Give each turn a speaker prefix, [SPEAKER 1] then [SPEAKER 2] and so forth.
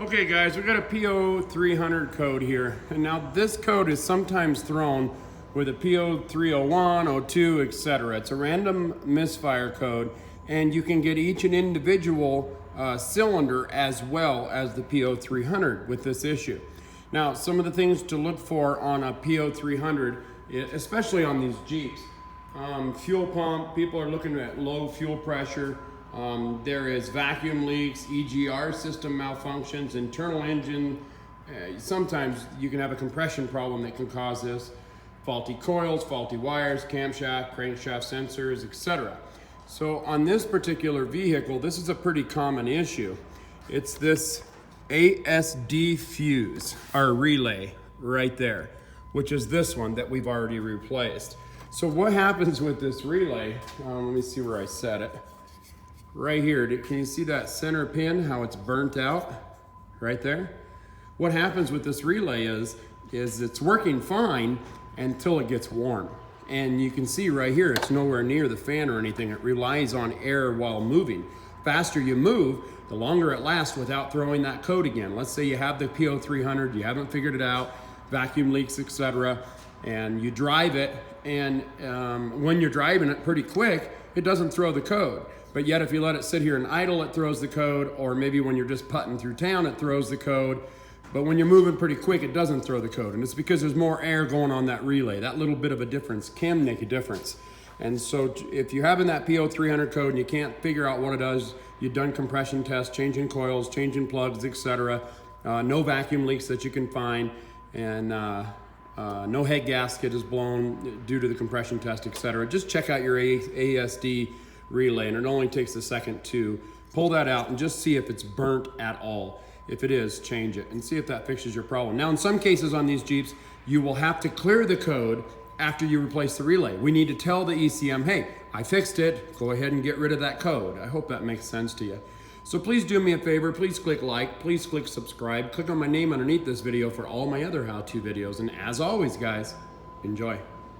[SPEAKER 1] Okay guys, we've got a p0300 code here, and now this code is sometimes thrown with a p0301, 02, etc. It's a random misfire code, and you can get each an individual cylinder as well as the p0300 with this issue. Now, some of the things to look for on a p0300, especially on these Jeeps. Fuel pump, people are looking at low fuel pressure. There is vacuum leaks, EGR system malfunctions, internal engine. Sometimes you can have a compression problem that can cause this. Faulty coils, faulty wires, camshaft, crankshaft sensors, etc. So on this particular vehicle, this is a pretty common issue. It's this ASD fuse, our relay right there, which is this one that we've already replaced. So what happens with this relay, let me see where I set it. Right here, can you see that center pin, how it's burnt out right there? What happens with this relay is it's working fine until it gets warm. And you can see right here, it's nowhere near the fan or anything. It relies on air while moving. Faster you move, the longer it lasts without throwing that code again. Let's say you have the p0300, you haven't figured it out, vacuum leaks, etc., and you drive it, and when you're driving it pretty quick, it doesn't throw the code. But yet if you let it sit here and idle, it throws the code, or maybe when you're just putting through town, it throws the code. But when you're moving pretty quick, it doesn't throw the code. And it's because there's more air going on that relay. That little bit of a difference can make a difference. And so if you're having that p0300 code and you can't figure out what it does, you've done compression tests, changing coils, changing plugs, etc. No vacuum leaks that you can find, and no head gasket is blown due to the compression test, etc. Just check out your ASD relay, and it only takes a second to pull that out and just see if it's burnt at all. If it is, change it and see if that fixes your problem. Now, in some cases on these Jeeps, you will have to clear the code after you replace the relay. We need to tell the ECM, hey, I fixed it, go ahead and get rid of that code. I hope that makes sense to you. So please do me a favor, please click like, please click subscribe, click on my name underneath this video for all my other how-to videos, and as always guys, enjoy.